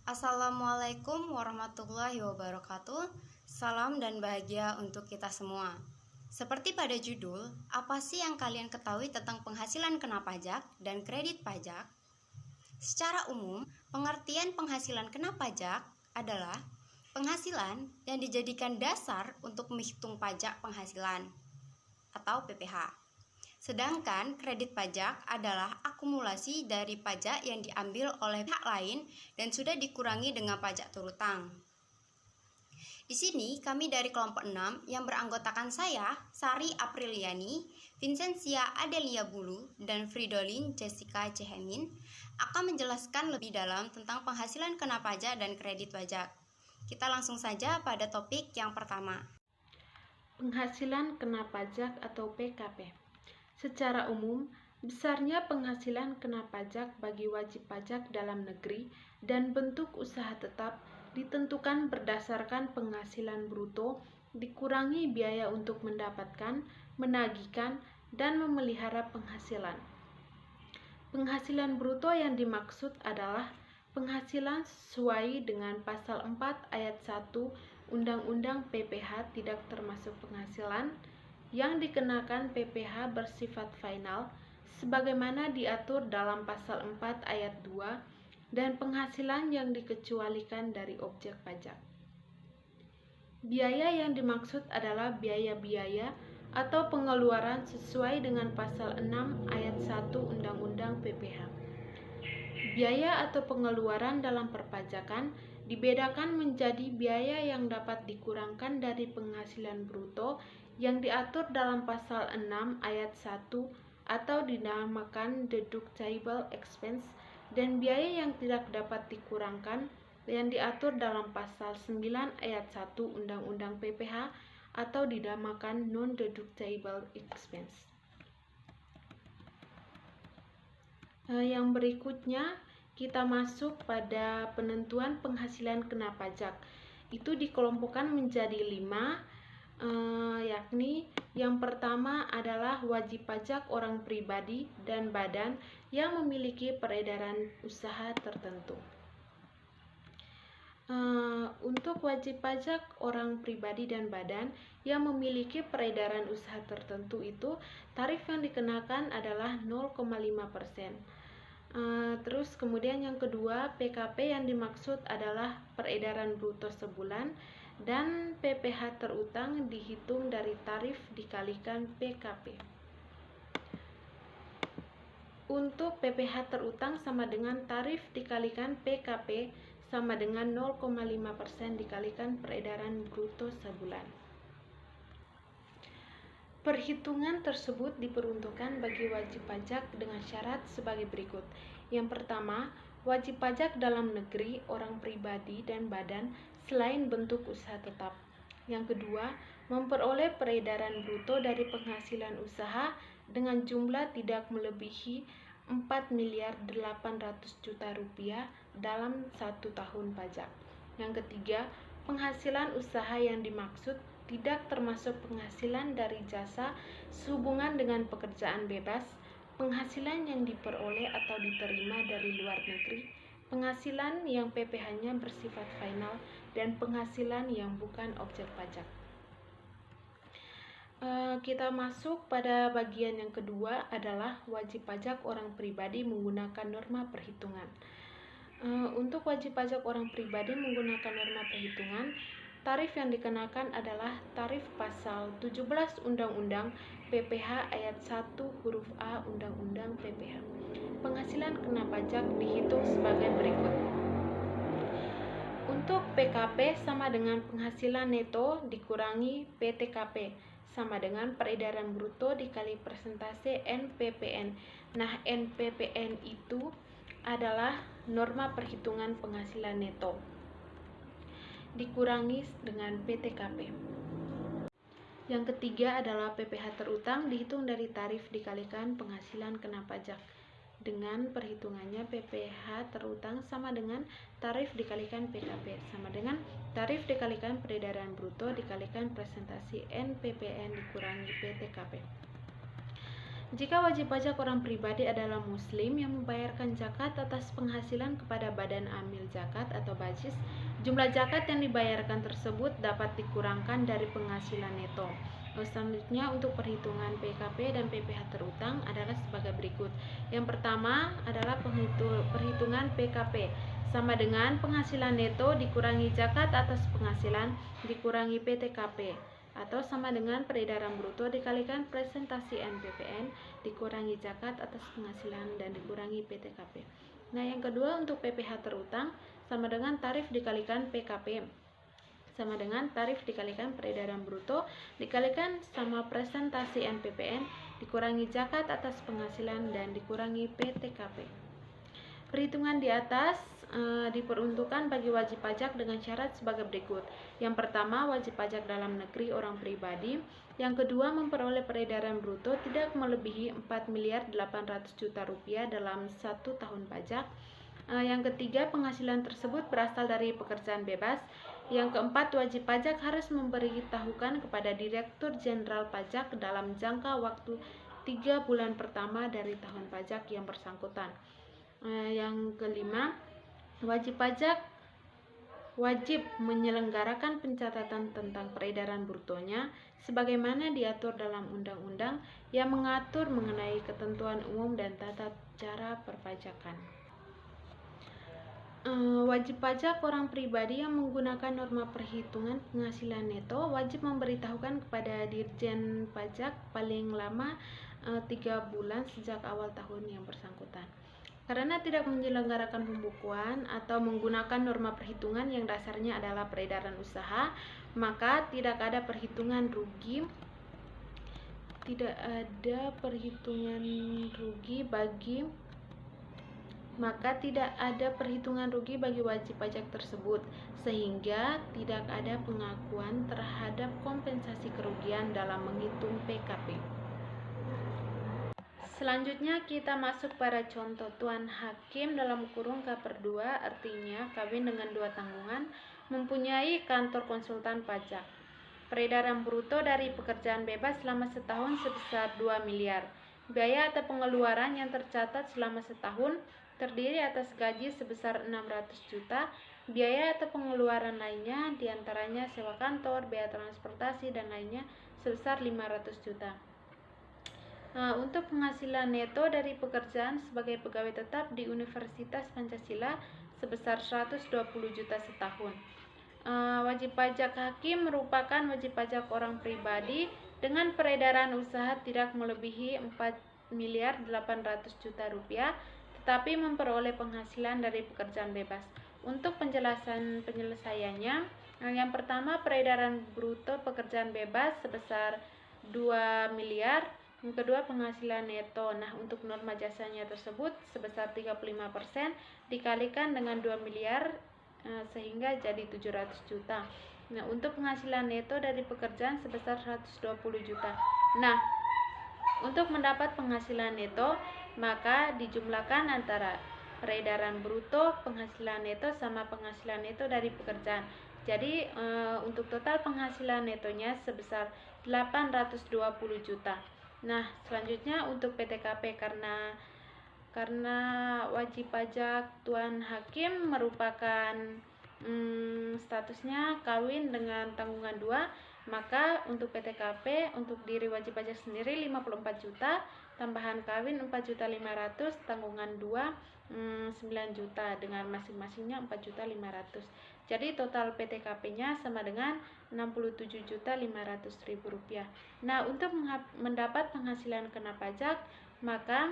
Assalamualaikum warahmatullahi wabarakatuh. Salam dan bahagia untuk kita semua. Seperti pada judul, apa sih yang kalian ketahui tentang penghasilan kena pajak dan kredit pajak? Secara umum, pengertian penghasilan kena pajak adalah penghasilan yang dijadikan dasar untuk menghitung pajak penghasilan atau PPh. Sedangkan kredit pajak adalah akumulasi dari pajak yang diambil oleh pihak lain dan sudah dikurangi dengan pajak terutang. Di sini kami dari kelompok 6 yang beranggotakan saya, Sari Apriliani, Vincentia Adelia Bulu, dan Fridolin Jessica Cehemin akan menjelaskan lebih dalam tentang penghasilan kena pajak dan kredit pajak. Kita langsung saja pada topik yang pertama. Penghasilan kena pajak atau PKP. Secara umum, besarnya penghasilan kena pajak bagi wajib pajak dalam negeri dan bentuk usaha tetap ditentukan berdasarkan penghasilan bruto dikurangi biaya untuk mendapatkan, menagihkan, dan memelihara penghasilan. Penghasilan bruto yang dimaksud adalah penghasilan sesuai dengan pasal 4 ayat 1 Undang-Undang PPh tidak termasuk penghasilan yang dikenakan PPh bersifat final sebagaimana diatur dalam pasal 4 ayat 2 dan penghasilan yang dikecualikan dari objek pajak. Biaya yang dimaksud adalah biaya-biaya atau pengeluaran sesuai dengan pasal 6 ayat 1 Undang-Undang PPh. Biaya atau pengeluaran dalam perpajakan dibedakan menjadi biaya yang dapat dikurangkan dari penghasilan bruto yang diatur dalam pasal 6 ayat 1 atau dinamakan deductible expense dan biaya yang tidak dapat dikurangkan yang diatur dalam pasal 9 ayat 1 Undang-Undang PPh atau dinamakan non-deductible expense. Yang berikutnya kita masuk pada penentuan penghasilan kena pajak. Itu dikelompokkan menjadi 5, yakni yang pertama adalah wajib pajak orang pribadi dan badan yang memiliki peredaran usaha tertentu. Untuk wajib pajak orang pribadi dan badan yang memiliki peredaran usaha tertentu itu tarif yang dikenakan adalah 0,5%. Terus kemudian yang kedua, PKP yang dimaksud adalah peredaran bruto sebulan dan PPh terutang dihitung dari tarif dikalikan PKP. Untuk PPh terutang sama dengan tarif dikalikan PKP sama dengan 0,5% dikalikan peredaran bruto sebulan. Perhitungan tersebut diperuntukkan bagi wajib pajak dengan syarat sebagai berikut. Yang pertama, wajib pajak dalam negeri, orang pribadi dan badan selain bentuk usaha tetap. Yang kedua, memperoleh peredaran bruto dari penghasilan usaha dengan jumlah tidak melebihi 4.800.000.000 rupiah dalam 1 tahun pajak. Yang ketiga, penghasilan usaha yang dimaksud tidak termasuk penghasilan dari jasa sehubungan dengan pekerjaan bebas, penghasilan yang diperoleh atau diterima dari luar negeri, penghasilan yang PPh-nya bersifat final, dan penghasilan yang bukan objek pajak. Kita masuk pada bagian yang kedua adalah wajib pajak orang pribadi menggunakan norma perhitungan. Untuk wajib pajak orang pribadi menggunakan norma perhitungan, tarif yang dikenakan adalah tarif pasal 17 Undang-Undang PPh ayat 1 huruf A Undang-Undang PPh. Penghasilan kena pajak dihitung sebagai berikut. Untuk PKP sama dengan penghasilan neto dikurangi PTKP sama dengan peredaran bruto dikali persentase NPPN. Nah, NPPN itu adalah norma perhitungan penghasilan neto dikurangi dengan PTKP. Yang ketiga adalah PPh terutang dihitung dari tarif dikalikan penghasilan kena pajak. Dengan perhitungannya PPh terutang sama dengan tarif dikalikan PKP sama dengan tarif dikalikan peredaran bruto dikalikan presentasi NPPN dikurangi PTKP. Jika wajib pajak orang pribadi adalah muslim yang membayarkan zakat atas penghasilan kepada badan amil zakat atau bajis, jumlah zakat yang dibayarkan tersebut dapat dikurangkan dari penghasilan neto. Selanjutnya untuk perhitungan PKP dan PPh terutang adalah sebagai berikut. Yang pertama adalah perhitungan PKP, sama dengan penghasilan neto dikurangi zakat atas penghasilan dikurangi PTKP, atau sama dengan peredaran bruto dikalikan presentasi NPPN dikurangi zakat atas penghasilan dan dikurangi PTKP. Nah, yang kedua untuk PPh terutang sama dengan tarif dikalikan PKP sama dengan tarif dikalikan peredaran bruto dikalikan sama presentasi NPPN dikurangi zakat atas penghasilan dan dikurangi PTKP. Perhitungan di atas diperuntukkan bagi wajib pajak dengan syarat sebagai berikut. Yang pertama, wajib pajak dalam negeri orang pribadi. Yang kedua, memperoleh peredaran bruto tidak melebihi 4 miliar 800 juta rupiah dalam 1 tahun pajak. Yang ketiga, penghasilan tersebut berasal dari pekerjaan bebas. Yang keempat, wajib pajak harus memberitahukan kepada Direktur Jenderal Pajak dalam jangka waktu 3 bulan pertama dari tahun pajak yang bersangkutan. Yang kelima, wajib pajak wajib menyelenggarakan pencatatan tentang peredaran brutonya sebagaimana diatur dalam undang-undang yang mengatur mengenai ketentuan umum dan tata cara perpajakan. Wajib pajak orang pribadi yang menggunakan norma perhitungan penghasilan neto wajib memberitahukan kepada Dirjen Pajak paling lama 3 bulan sejak awal tahun yang bersangkutan. Karena tidak menyelenggarakan pembukuan atau menggunakan norma perhitungan yang dasarnya adalah peredaran usaha, maka tidak ada perhitungan rugi bagi wajib pajak tersebut, sehingga tidak ada pengakuan terhadap kompensasi kerugian dalam menghitung PKP. Selanjutnya kita masuk pada contoh tuan hakim dalam kurung K/2, artinya kawin dengan 2 tanggungan, mempunyai kantor konsultan pajak. Peredaran bruto dari pekerjaan bebas selama setahun sebesar 2 miliar. Biaya atau pengeluaran yang tercatat selama setahun terdiri atas gaji sebesar 600 juta, biaya atau pengeluaran lainnya diantaranya sewa kantor, biaya transportasi, dan lainnya sebesar 500 juta. Untuk penghasilan neto dari pekerjaan sebagai pegawai tetap di Universitas Pancasila sebesar 120 juta setahun. Wajib pajak hakim merupakan wajib pajak orang pribadi dengan peredaran usaha tidak melebihi 4 miliar 800 juta rupiah, tetapi memperoleh penghasilan dari pekerjaan bebas. Untuk penyelesaiannya, yang pertama peredaran bruto pekerjaan bebas sebesar 2 miliar. Yang kedua penghasilan neto. Nah, untuk norma jasanya tersebut sebesar 35% dikalikan dengan 2 miliar sehingga jadi 700 juta. Nah, untuk penghasilan neto dari pekerjaan sebesar 120 juta. Nah, untuk mendapat penghasilan neto maka dijumlahkan antara peredaran bruto, penghasilan neto sama penghasilan neto dari pekerjaan. Jadi untuk total penghasilan netonya sebesar 820 juta. Nah, selanjutnya untuk PTKP karena wajib pajak tuan hakim merupakan statusnya kawin dengan tanggungan 2, maka untuk PTKP untuk diri wajib pajak sendiri 54 juta, tambahan kawin 4.500.000, tanggungan 2 9 juta dengan masing-masingnya 4.500.000. Jadi total PTKP-nya sama dengan 67.500.000 rupiah. Nah, untuk mendapat penghasilan kena pajak maka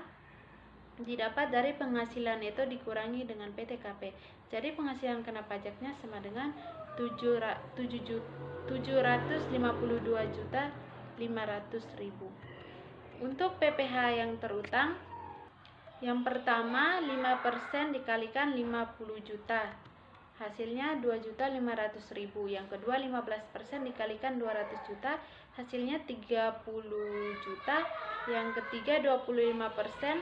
didapat dari penghasilan neto dikurangi dengan PTKP. Jadi penghasilan kena pajaknya sama dengan 752.500.000. Untuk PPh yang terutang, yang pertama 5% dikalikan 50 juta, hasilnya 2.500.000. Yang kedua 15% dikalikan 200 juta, hasilnya 30 juta. Yang ketiga 25%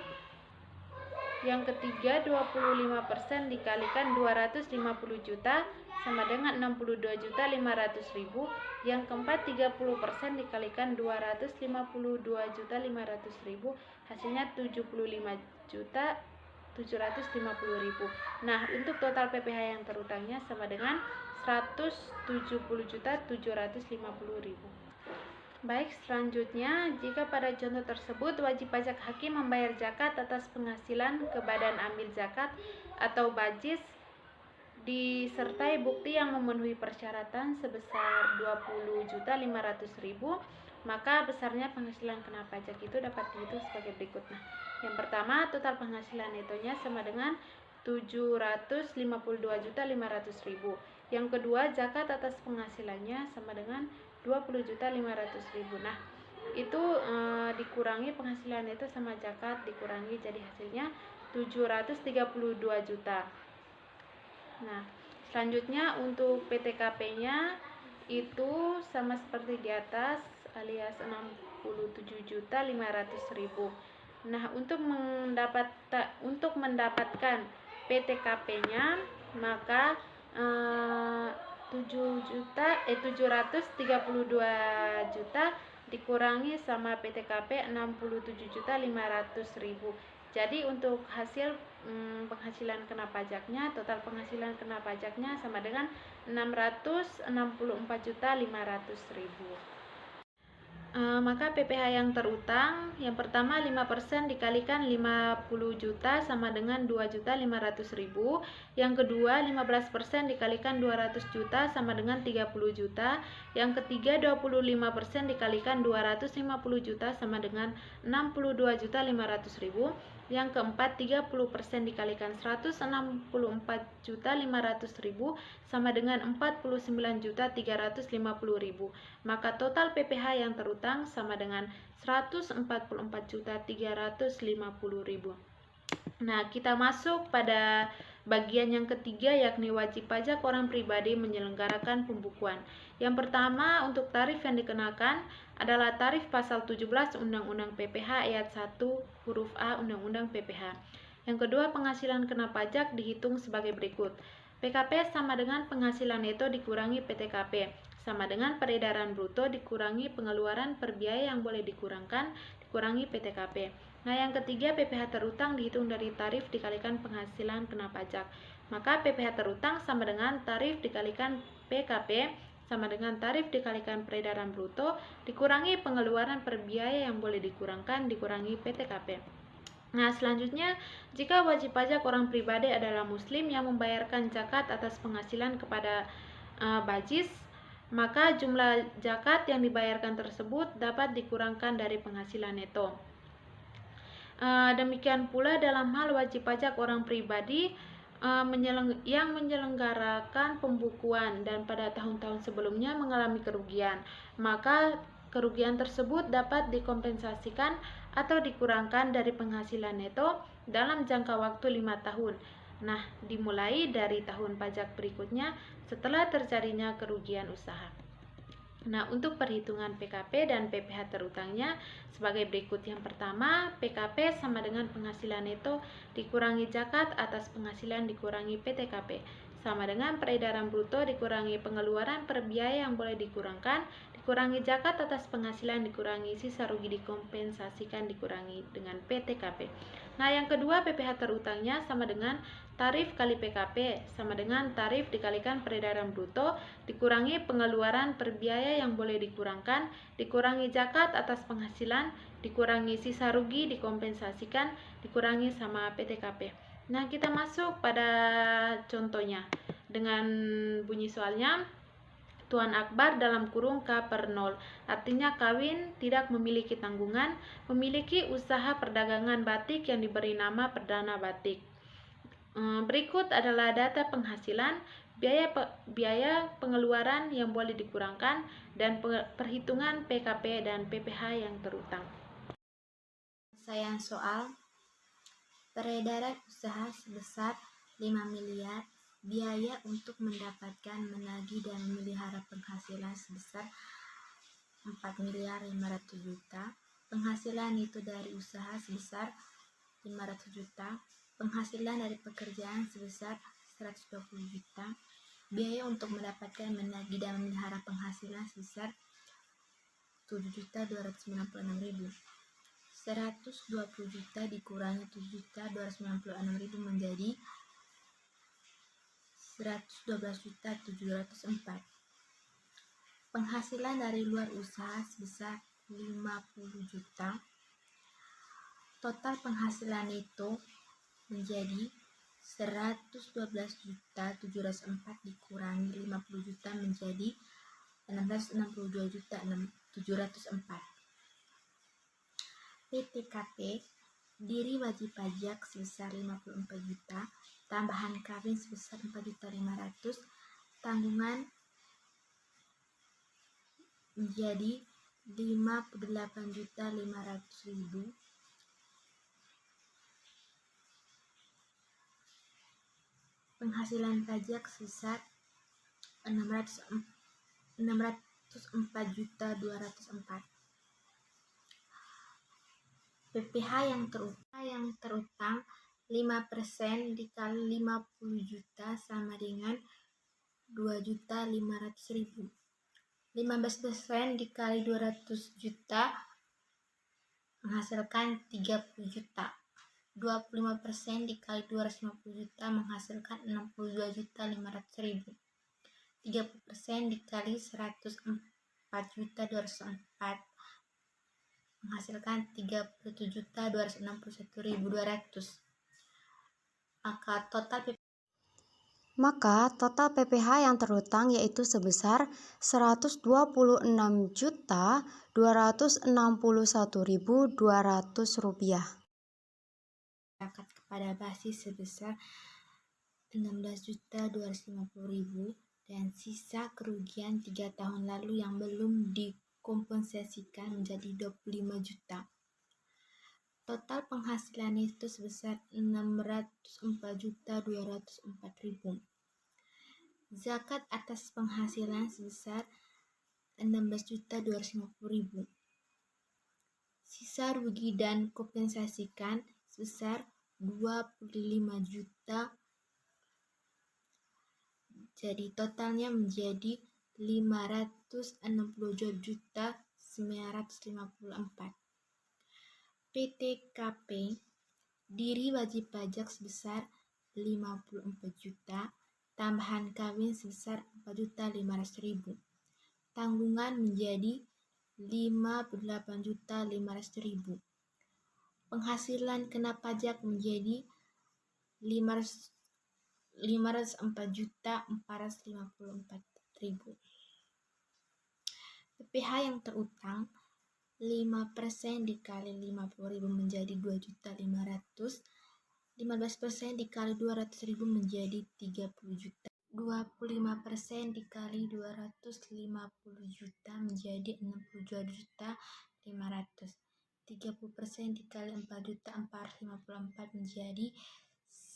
Yang ketiga 25% dikalikan 250 juta sama dengan 62.500.000. Yang keempat 30% dikalikan 252.500.000, hasilnya 75.750.000. Nah, untuk total PPh yang terutangnya sama dengan 170.750.000. Baik, selanjutnya, jika pada contoh tersebut wajib pajak hakim membayar zakat atas penghasilan ke badan amil zakat atau bajis disertai bukti yang memenuhi persyaratan sebesar 20.500.000, maka besarnya penghasilan kena pajak itu dapat dihitung sebagai berikut. Nah, yang pertama, total penghasilan netonya sama dengan 752.500.000. Yang kedua, zakat atas penghasilannya sama dengan 20.500.000. Nah, itu dikurangi penghasilan itu sama zakat dikurangi, jadi hasilnya 732 juta. Nah, selanjutnya untuk PTKP-nya itu sama seperti di atas, alias 67.500.000. Nah, untuk mendapatkan PTKP-nya maka 732 juta dikurangi sama PTKP 67.500.000. Jadi untuk hasil penghasilan kena pajaknya, total penghasilan kena pajaknya sama dengan 664.500.000. Maka PPh yang terutang, yang pertama 5% dikalikan 50 juta sama dengan 2.500.000. Yang kedua 15% dikalikan 200 juta sama dengan 30 juta. Yang ketiga 25% dikalikan 250 juta sama dengan 62.500.000. Yang keempat 30% dikalikan 164.500.000 sama dengan 49.350.000. Maka total PPh yang terutang sama dengan 144.350.000. Nah, kita masuk pada bagian yang ketiga, yakni wajib pajak orang pribadi menyelenggarakan pembukuan. Yang pertama, untuk tarif yang dikenakan adalah tarif pasal 17 Undang-Undang PPh ayat 1 huruf A Undang-Undang PPh. Yang kedua, penghasilan kena pajak dihitung sebagai berikut. PKP sama dengan penghasilan neto dikurangi PTKP, sama dengan peredaran bruto dikurangi pengeluaran per biaya yang boleh dikurangkan dikurangi PTKP. Nah, yang ketiga, PPh terutang dihitung dari tarif dikalikan penghasilan kena pajak. Maka PPh terutang sama dengan tarif dikalikan PKP sama dengan tarif dikalikan peredaran bruto dikurangi pengeluaran per biaya yang boleh dikurangkan dikurangi PTKP. Nah, selanjutnya, jika wajib pajak orang pribadi adalah muslim yang membayarkan zakat atas penghasilan kepada bajis, maka jumlah zakat yang dibayarkan tersebut dapat dikurangkan dari penghasilan neto. Demikian pula dalam hal wajib pajak orang pribadi yang menyelenggarakan pembukuan dan pada tahun-tahun sebelumnya mengalami kerugian, maka kerugian tersebut dapat dikompensasikan atau dikurangkan dari penghasilan neto dalam jangka waktu 5 tahun. Nah, dimulai dari tahun pajak berikutnya setelah terjadinya kerugian usaha. Nah, untuk perhitungan PKP dan PPh terutangnya sebagai berikut. Yang pertama, PKP sama dengan penghasilan neto dikurangi zakat atas penghasilan dikurangi PTKP, sama dengan peredaran bruto dikurangi pengeluaran per biaya yang boleh dikurangkan dikurangi zakat atas penghasilan dikurangi sisa rugi dikompensasikan dikurangi dengan PTKP. Nah, yang kedua, PPh terutangnya sama dengan tarif kali PKP sama dengan tarif dikalikan peredaran bruto dikurangi pengeluaran per biaya yang boleh dikurangkan dikurangi zakat atas penghasilan dikurangi sisa rugi dikompensasikan dikurangi sama PTKP. Nah, kita masuk pada contohnya dengan bunyi soalnya. Tuan Akbar dalam kurung K per 0, artinya kawin, tidak memiliki tanggungan, memiliki usaha perdagangan batik yang diberi nama Perdana Batik. Berikut adalah data penghasilan, biaya pengeluaran yang boleh dikurangkan, dan perhitungan PKP dan PPh yang terutang. Sayang soal, peredaran usaha sebesar 5 miliar, biaya untuk mendapatkan, menagih, dan memelihara penghasilan sebesar 4.500.000.000. Penghasilan itu dari usaha sebesar 500 juta. penghasilan dari pekerjaan sebesar 120 juta, biaya untuk mendapatkan, menagih dan memelihara penghasilan sebesar 7.296.000. 120 juta dikurangi 7.296.000 menjadi 112.704. Penghasilan dari luar usaha sebesar 50 juta. Total penghasilan itu menjadi 112.704 dikurangi 50 juta menjadi 662.704. PTKP diri wajib pajak sebesar 54 juta, tambahan kawin sebesar 4.500, tanggungan menjadi 58.500.000. Penghasilan pajak sebesar 604.204. PPh yang terutang 5% dikali 50 juta sama dengan 2.500.000. 15% dikali 200 juta menghasilkan 30 juta. 25% dikali 250 juta menghasilkan 62.500.000. 30% dikali 104.204 menghasilkan 37.261.200. Maka total PPh yang terhutang yaitu sebesar 126.261.200 rupiah. Zakat kepada basis sebesar 16.250.000 dan sisa kerugian 3 tahun lalu yang belum dikompensasikan menjadi 25 juta. Total penghasilan itu sebesar 604.204.000. Zakat atas penghasilan sebesar 16.250.000. Sisa rugi dan kompensasikan sebesar 25 juta. Jadi totalnya menjadi 562.954. PTKP diri wajib pajak sebesar 54 juta, tambahan kawin sebesar 4.500.000. Tanggungan menjadi 58.500.000. Penghasilan kena pajak menjadi 504.454.000. PPh yang terutang 5% dikali 50.000 menjadi 2.500.000. 15% dikali 200.000 menjadi 30 juta. 25% dikali 250 juta menjadi 62.500. 30% dikali 4.454 menjadi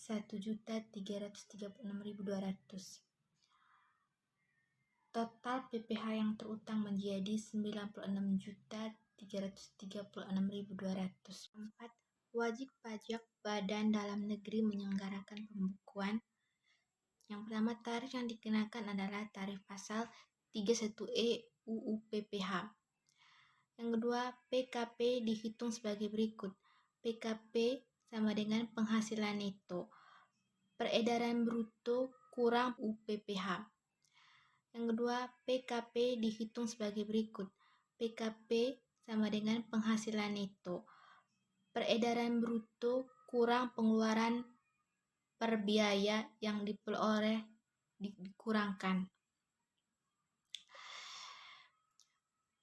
1.336.200. Total PPh yang terutang menjadi 96.336.200. 4. Wajib pajak badan dalam negeri menyelenggarakan pembukuan. Yang pertama, tarif yang dikenakan adalah tarif pasal 31E UU PPh. Yang kedua, PKP dihitung sebagai berikut. PKP sama dengan penghasilan neto, peredaran bruto kurang UPPh. Yang kedua, PKP dihitung sebagai berikut. PKP sama dengan penghasilan neto, peredaran bruto kurang pengeluaran per biaya yang diperoleh dikurangkan.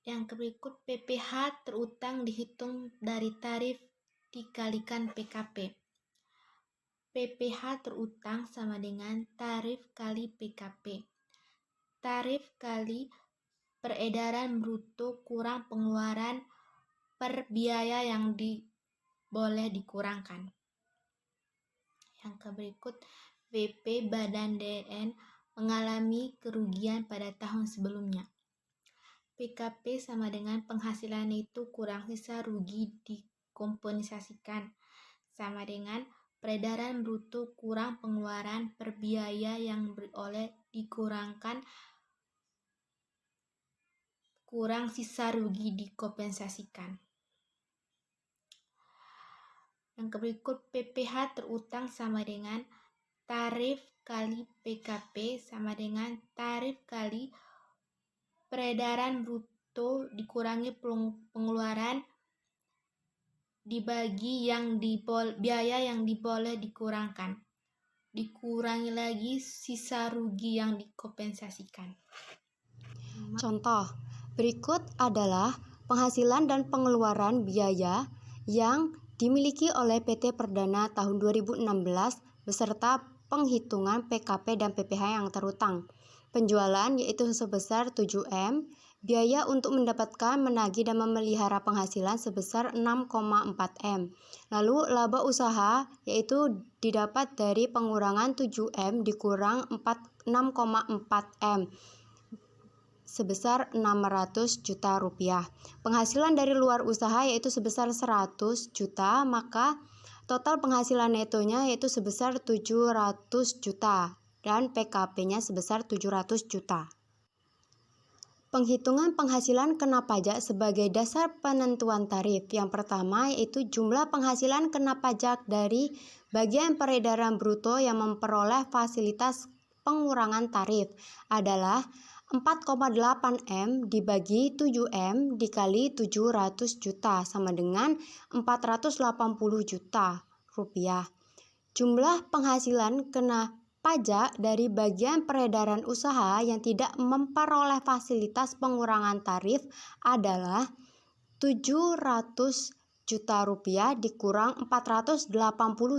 Yang berikut, PPh terutang dihitung dari tarif dikalikan PKP. PPh terutang sama dengan tarif kali PKP. Tarif kali peredaran bruto kurang pengeluaran per biaya yang boleh dikurangkan. Yang berikut, WP Badan DN mengalami kerugian pada tahun sebelumnya. PKP sama dengan penghasilan itu kurang sisa rugi dikompensasikan, sama dengan peredaran bruto kurang pengeluaran per biaya yang oleh dikurangkan kurang sisa rugi dikompensasikan. Yang berikut PPh terutang sama dengan tarif kali PKP sama dengan tarif kali peredaran bruto dikurangi pengeluaran dibagi biaya yang diboleh dikurangkan. Dikurangi lagi sisa rugi yang dikompensasikan. Contoh, berikut adalah penghasilan dan pengeluaran biaya yang dimiliki oleh PT Perdana tahun 2016 beserta penghitungan PKP dan PPh yang terutang. Penjualan yaitu sebesar 7M, biaya untuk mendapatkan, menagih dan memelihara penghasilan sebesar 6,4M. Lalu laba usaha yaitu didapat dari pengurangan 7M dikurang 6,4M sebesar 600 juta rupiah. Penghasilan dari luar usaha yaitu sebesar 100 juta, maka total penghasilan netonya yaitu sebesar 700 juta dan PKP-nya sebesar 700 juta. Penghitungan penghasilan kena pajak sebagai dasar penentuan tarif. Yang pertama yaitu jumlah penghasilan kena pajak dari bagian peredaran bruto yang memperoleh fasilitas pengurangan tarif adalah 4,8M dibagi 7M dikali 700 juta sama dengan 480 juta rupiah. Jumlah penghasilan kena pajak dari bagian peredaran usaha yang tidak memperoleh fasilitas pengurangan tarif adalah 700 juta rupiah dikurang 480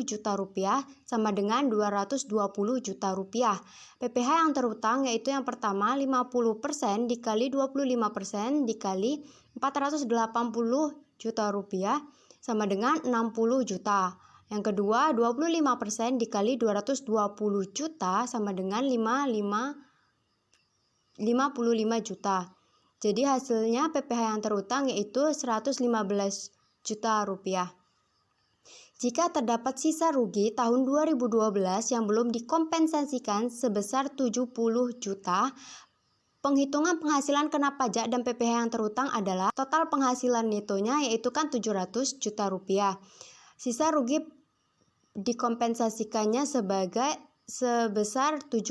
juta rupiah sama dengan 220 juta rupiah. PPh yang terutang yaitu yang pertama 50% dikali 25% dikali 480 juta rupiah sama dengan 60 juta. Yang kedua 25% dikali 220 juta sama dengan 55 juta. Jadi hasilnya PPh yang terutang yaitu 115 juta rupiah. Jika terdapat sisa rugi tahun 2012 yang belum dikompensasikan sebesar 70 juta, penghitungan penghasilan kena pajak dan PPh yang terutang adalah total penghasilan netonya yaitu kan 700 juta rupiah. Sisa rugi dikompensasikannya sebesar 70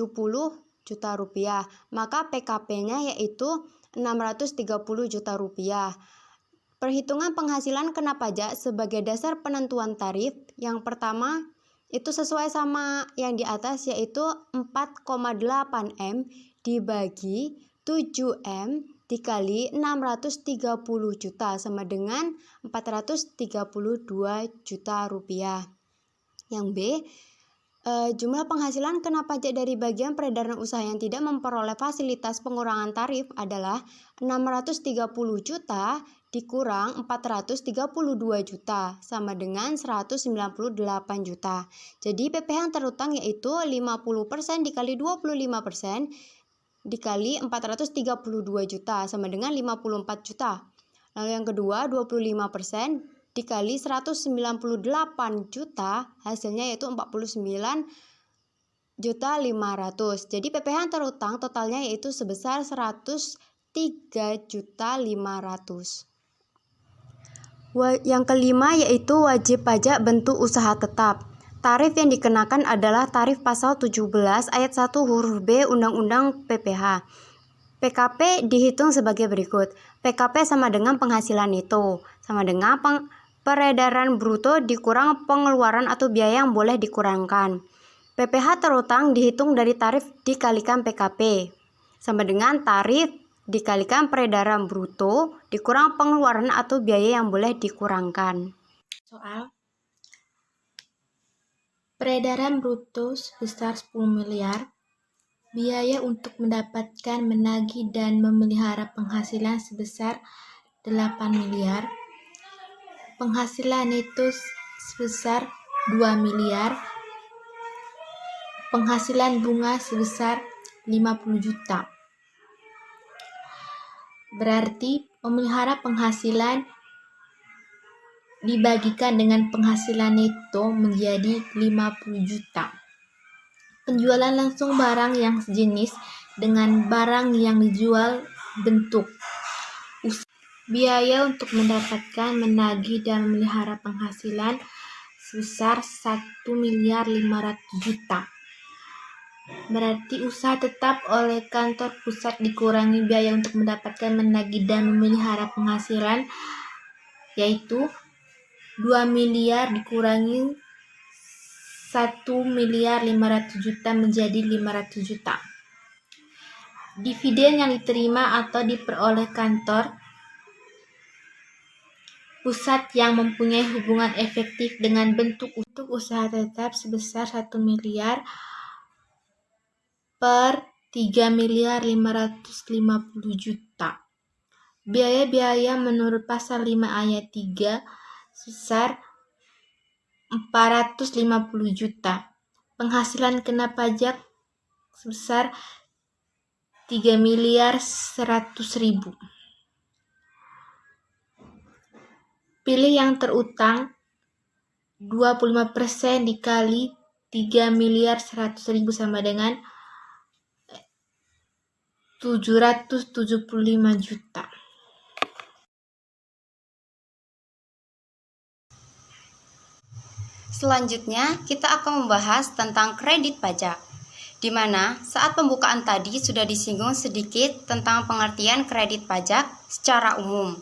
juta rupiah, maka PKP-nya yaitu 630 juta rupiah. Perhitungan penghasilan kena pajak sebagai dasar penentuan tarif. Yang pertama itu sesuai sama yang di atas yaitu 4,8M dibagi 7M dikali 630 juta sama dengan 432 juta rupiah. Yang B, jumlah penghasilan kena pajak dari bagian peredaran usaha yang tidak memperoleh fasilitas pengurangan tarif adalah 630 juta dikurang 432 juta sama dengan 198 juta. Jadi PPh yang terutang yaitu 50% dikali 25% dikali 432 juta sama dengan 54 juta. Lalu yang kedua 25% dikali 198 juta hasilnya yaitu 49 juta 500. Jadi PPh yang terutang totalnya yaitu sebesar 103 juta 500. Yang kelima yaitu wajib pajak bentuk usaha tetap. Tarif yang dikenakan adalah tarif pasal 17 ayat 1 huruf B Undang-Undang PPh. PKP dihitung sebagai berikut. PKP sama dengan penghasilan neto, sama dengan peredaran bruto dikurang pengeluaran atau biaya yang boleh dikurangkan. PPh terutang dihitung dari tarif dikalikan PKP, sama dengan tarif dikalikan peredaran bruto dikurang pengeluaran atau biaya yang boleh dikurangkan. Soal peredaran bruto sebesar 10 miliar, biaya untuk mendapatkan, menagih, dan memelihara penghasilan sebesar 8 miliar, penghasilan neto sebesar 2 miliar, penghasilan bunga sebesar 50 juta. Berarti memelihara penghasilan dibagikan dengan penghasilan neto menjadi 50 juta. Penjualan langsung barang yang sejenis dengan barang yang dijual bentuk. Biaya untuk mendapatkan, menagih, dan memelihara penghasilan sebesar 1.500.000 juta. Berarti usaha tetap oleh kantor pusat dikurangi biaya untuk mendapatkan, menagih, dan memelihara penghasilan, yaitu 2 miliar dikurangi 1.500.000 juta menjadi 500 juta. Dividen yang diterima atau diperoleh kantor pusat yang mempunyai hubungan efektif dengan bentuk usaha tetap sebesar 1 miliar per 3.550.000 juta. Biaya-biaya menurut pasal 5 ayat 3 sebesar 450 juta. Penghasilan kena pajak sebesar 3.100.000. Pilih yang terutang 25% dikali 3.100.000 sama dengan 775 juta. Selanjutnya, kita akan membahas tentang kredit pajak, di mana saat pembukaan tadi sudah disinggung sedikit tentang pengertian kredit pajak secara umum.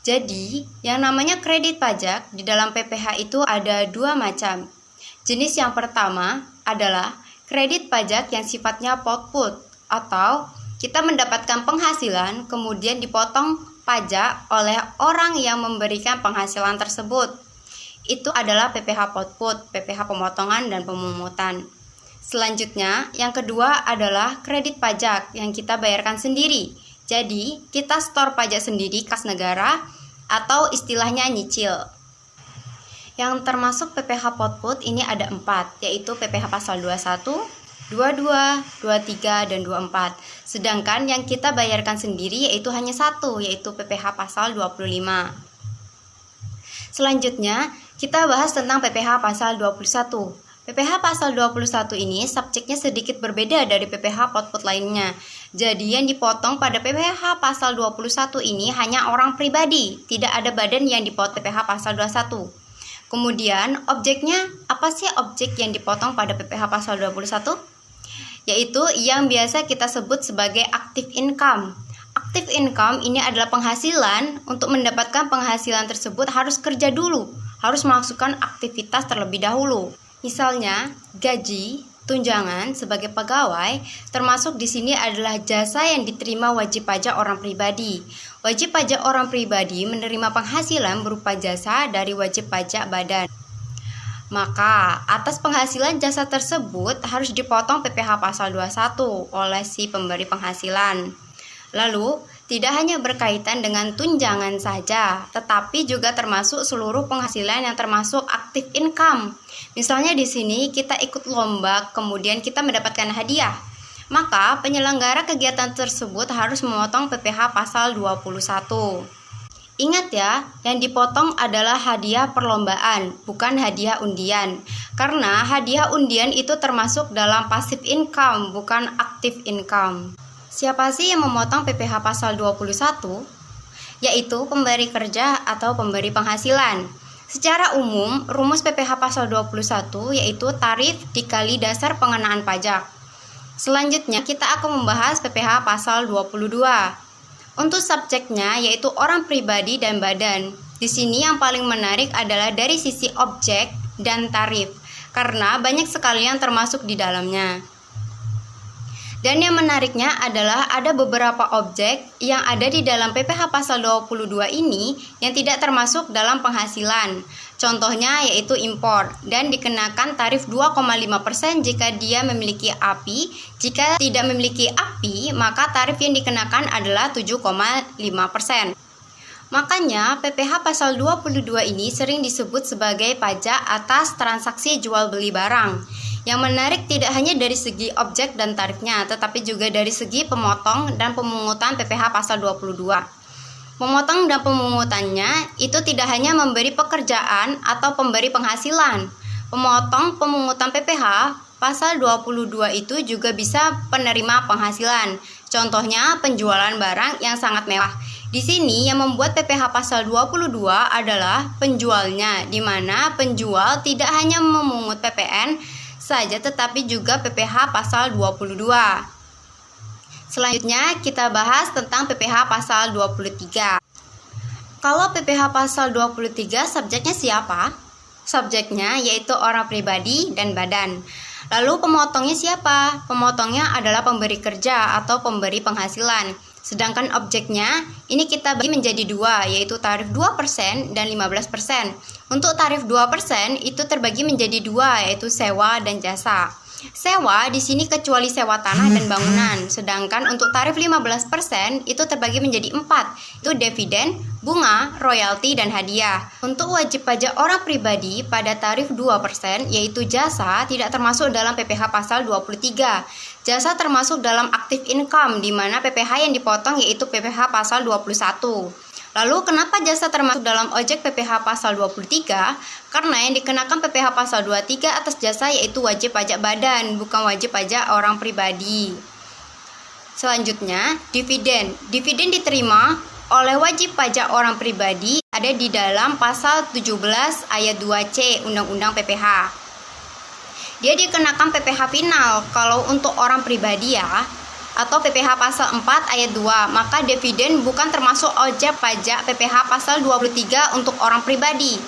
Jadi, yang namanya kredit pajak di dalam PPh itu ada 2 macam. Jenis yang pertama adalah kredit pajak yang sifatnya output, atau kita mendapatkan penghasilan kemudian dipotong pajak oleh orang yang memberikan penghasilan tersebut. Itu adalah PPh output, PPh pemotongan dan pemungutan. Selanjutnya, yang kedua adalah kredit pajak yang kita bayarkan sendiri. Jadi, kita store pajak sendiri kas negara atau istilahnya nyicil. Yang termasuk PPh output ini ada 4, yaitu PPh pasal 21, 22, 23, dan 24. Sedangkan yang kita bayarkan sendiri yaitu hanya 1, yaitu PPh pasal 25. Selanjutnya, kita bahas tentang PPh pasal 21. PPh pasal 21 ini subjeknya sedikit berbeda dari PPh output lainnya. Jadi yang dipotong pada PPh pasal 21 ini hanya orang pribadi, tidak ada badan yang dipotong PPh pasal 21. Kemudian objeknya, apa sih objek yang dipotong pada PPh pasal 21? Yaitu yang biasa kita sebut sebagai active income. Active income ini adalah penghasilan. Untuk mendapatkan penghasilan tersebut harus kerja dulu, harus melakukan aktivitas terlebih dahulu. Misalnya, gaji, tunjangan sebagai pegawai, termasuk di sini adalah jasa yang diterima wajib pajak orang pribadi. Wajib pajak orang pribadi menerima penghasilan berupa jasa dari wajib pajak badan. Maka, atas penghasilan jasa tersebut harus dipotong PPh pasal 21 oleh si pemberi penghasilan. Lalu, tidak hanya berkaitan dengan tunjangan saja, tetapi juga termasuk seluruh penghasilan yang termasuk active income. Misalnya di sini kita ikut lomba, kemudian kita mendapatkan hadiah. Maka penyelenggara kegiatan tersebut harus memotong PPh pasal 21. Ingat ya, yang dipotong adalah hadiah perlombaan, bukan hadiah undian. Karena hadiah undian itu termasuk dalam passive income, bukan active income. Siapa sih yang memotong PPh pasal 21? Yaitu pemberi kerja atau pemberi penghasilan. Secara umum, rumus PPh pasal 21 yaitu tarif dikali dasar pengenaan pajak. Selanjutnya, kita akan membahas PPh pasal 22. Untuk subjeknya yaitu orang pribadi dan badan. Di sini yang paling menarik adalah dari sisi objek dan tarif, karena banyak sekali yang termasuk di dalamnya. Dan yang menariknya adalah ada beberapa objek yang ada di dalam PPh pasal 22 ini yang tidak termasuk dalam penghasilan. Contohnya yaitu impor dan dikenakan tarif 2,5% jika dia memiliki API. Jika tidak memiliki API, maka tarif yang dikenakan adalah 7,5%. Makanya PPh pasal 22 ini sering disebut sebagai pajak atas transaksi jual beli barang. Yang menarik tidak hanya dari segi objek dan tarifnya, tetapi juga dari segi pemotong dan pemungutan PPh pasal 22. Memotong dan pemungutannya itu tidak hanya memberi pekerjaan atau pemberi penghasilan. Pemotong pemungutan PPh pasal 22 itu juga bisa penerima penghasilan. Contohnya penjualan barang yang sangat mewah. Di sini yang membuat PPh pasal 22 adalah penjualnya, di mana penjual tidak hanya memungut PPN saja tetapi juga PPh pasal 22. Selanjutnya kita bahas tentang PPh pasal 23. Kalau PPh pasal 23 subjeknya siapa? Subjeknya yaitu orang pribadi dan badan. Lalu pemotongnya siapa? Pemotongnya adalah pemberi kerja atau pemberi penghasilan. Sedangkan objeknya ini kita bagi menjadi dua, yaitu tarif 2% dan 15%. Untuk tarif 2% itu terbagi menjadi dua, yaitu sewa dan jasa. Sewa di sini kecuali sewa tanah dan bangunan. Sedangkan untuk tarif 15% itu terbagi menjadi 4, itu dividen, bunga, royalti, dan hadiah. Untuk wajib pajak orang pribadi pada tarif 2%, yaitu jasa, tidak termasuk dalam PPh pasal 23. Jasa termasuk dalam active income, di mana PPh yang dipotong yaitu PPh pasal 21. Lalu kenapa jasa termasuk dalam objek PPh pasal 23? Karena yang dikenakan PPh pasal 23 atas jasa yaitu wajib pajak badan, bukan wajib pajak orang pribadi. Selanjutnya, dividen. Dividen diterima oleh wajib pajak orang pribadi ada di dalam pasal 17 ayat 2C Undang-Undang PPh. Dia dikenakan PPh final kalau untuk orang pribadi ya, atau PPh pasal 4 ayat 2, maka dividen bukan termasuk objek pajak PPh pasal 23 untuk orang pribadi.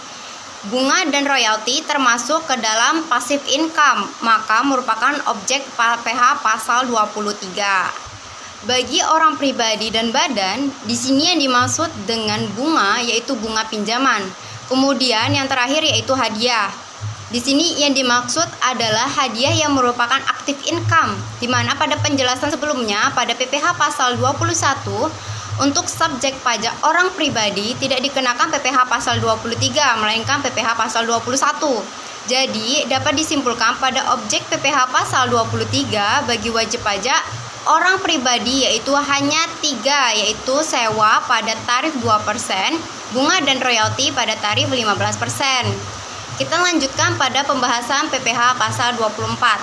Bunga dan royalti termasuk ke dalam passive income, maka merupakan objek PPh pasal 23. Bagi orang pribadi dan badan, di sini yang dimaksud dengan bunga yaitu bunga pinjaman. Kemudian yang terakhir yaitu hadiah. Di sini yang dimaksud adalah hadiah yang merupakan active income, di mana pada penjelasan sebelumnya pada PPh pasal 21 untuk subjek pajak orang pribadi tidak dikenakan PPh pasal 23 melainkan PPh pasal 21. Jadi dapat disimpulkan pada objek PPh pasal 23 bagi wajib pajak orang pribadi yaitu hanya 3, yaitu sewa pada tarif 2%, bunga dan royalti pada tarif 15%. Kita lanjutkan pada pembahasan PPh pasal 24.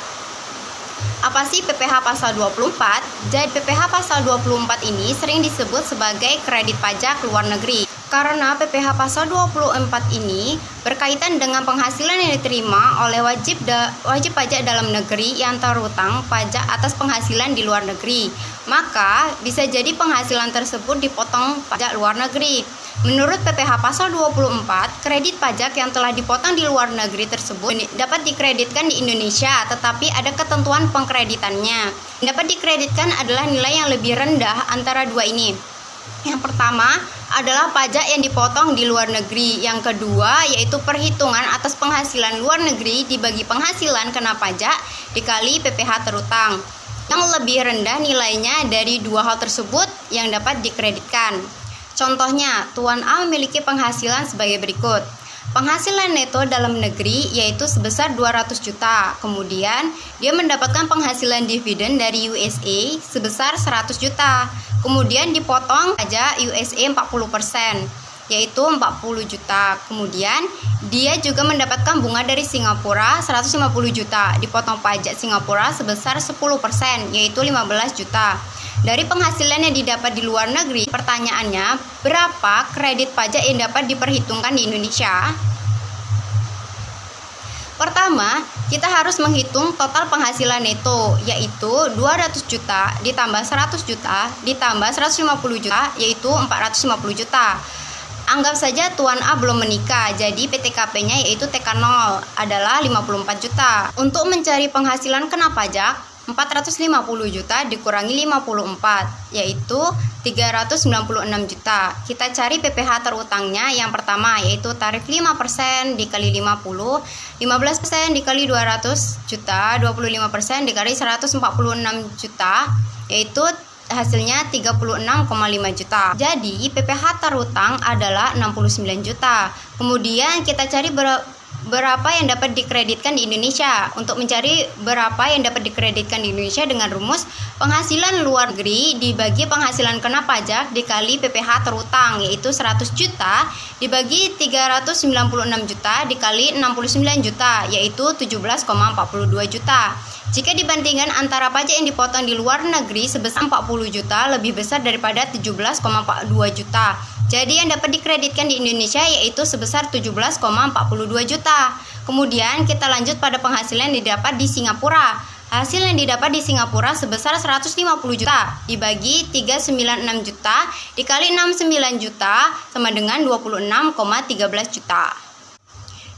Apa sih PPh pasal 24? Jadi PPh pasal 24 ini sering disebut sebagai kredit pajak luar negeri. Karena PPh pasal 24 ini berkaitan dengan penghasilan yang diterima oleh wajib pajak dalam negeri yang terutang pajak atas penghasilan di luar negeri. Maka bisa jadi penghasilan tersebut dipotong pajak luar negeri. Menurut PPh pasal 24, kredit pajak yang telah dipotong di luar negeri tersebut dapat dikreditkan di Indonesia, tetapi ada ketentuan pengkreditannya. Dapat dikreditkan adalah nilai yang lebih rendah antara dua ini. Yang pertama adalah pajak yang dipotong di luar negeri. Yang kedua yaitu perhitungan atas penghasilan luar negeri dibagi penghasilan kena pajak dikali PPh terutang. Yang lebih rendah nilainya dari dua hal tersebut yang dapat dikreditkan. Contohnya, Tuan A memiliki penghasilan sebagai berikut. Penghasilan neto dalam negeri yaitu sebesar 200 juta. Kemudian, dia mendapatkan penghasilan dividen dari USA sebesar 100 juta. Kemudian dipotong pajak USA 40%, yaitu 40 juta. Kemudian, dia juga mendapatkan bunga dari Singapura 150 juta. Dipotong pajak Singapura sebesar 10%, yaitu 15 juta. Dari penghasilan yang didapat di luar negeri, pertanyaannya, berapa kredit pajak yang dapat diperhitungkan di Indonesia? Pertama, kita harus menghitung total penghasilan neto, yaitu 200 juta ditambah 100 juta ditambah 150 juta, yaitu 450 juta. Anggap saja Tuan A belum menikah, jadi PTKP-nya yaitu TK0 adalah 54 juta. Untuk mencari penghasilan kena pajak, 450 juta dikurangi 54, yaitu 396 juta. Kita cari PPh terutangnya yang pertama, yaitu tarif 5% dikali 50, 15% dikali 200 juta, 25% dikali 146 juta, yaitu hasilnya 36,5 juta. Jadi PPh terutang adalah 69 juta. Kemudian kita cari berapa yang dapat dikreditkan di Indonesia. Untuk mencari berapa yang dapat dikreditkan di Indonesia dengan rumus penghasilan luar negeri dibagi penghasilan kena pajak dikali PPh terutang, yaitu 100 juta dibagi 396 juta dikali 69 juta, yaitu 17,42 juta. Jika dibandingkan antara pajak yang dipotong di luar negeri sebesar 40 juta lebih besar daripada 17,42 juta. Jadi yang dapat dikreditkan di Indonesia yaitu sebesar 17,42 juta. Kemudian kita lanjut pada penghasilan yang didapat di Singapura. Hasil yang didapat di Singapura sebesar 150 juta dibagi 396 juta dikali 69 juta sama dengan 26,13 juta.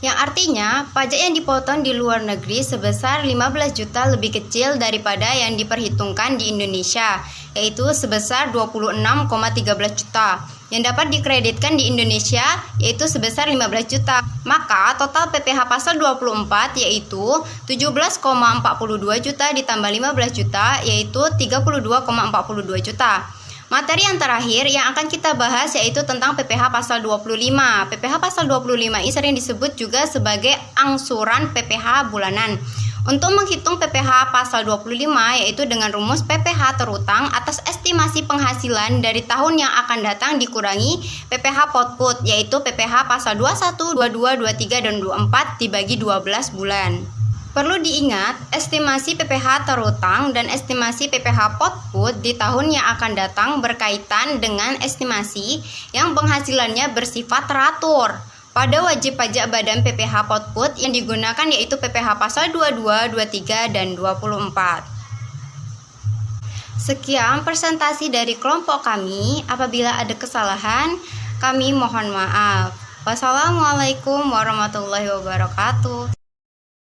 Yang artinya pajak yang dipotong di luar negeri sebesar 15 juta lebih kecil daripada yang diperhitungkan di Indonesia, yaitu sebesar 26,13 juta. Yang dapat dikreditkan di Indonesia yaitu sebesar 15 juta. Maka total PPh pasal 24 yaitu 17,42 juta ditambah 15 juta yaitu 32,42 juta. Materi yang terakhir yang akan kita bahas yaitu tentang PPh pasal 25. PPh pasal 25 ini sering disebut juga sebagai angsuran PPh bulanan. Untuk menghitung PPh pasal 25 yaitu dengan rumus PPh terutang atas estimasi penghasilan dari tahun yang akan datang dikurangi PPh output yaitu PPh pasal 21, 22, 23 dan 24 dibagi 12 bulan. Perlu diingat, estimasi PPh terutang dan estimasi PPh output di tahun yang akan datang berkaitan dengan estimasi yang penghasilannya bersifat teratur. Pada wajib pajak badan PPh output yang digunakan yaitu PPh pasal 22, 23, dan 24. Sekian presentasi dari kelompok kami. Apabila ada kesalahan, kami mohon maaf. Wassalamualaikum warahmatullahi wabarakatuh.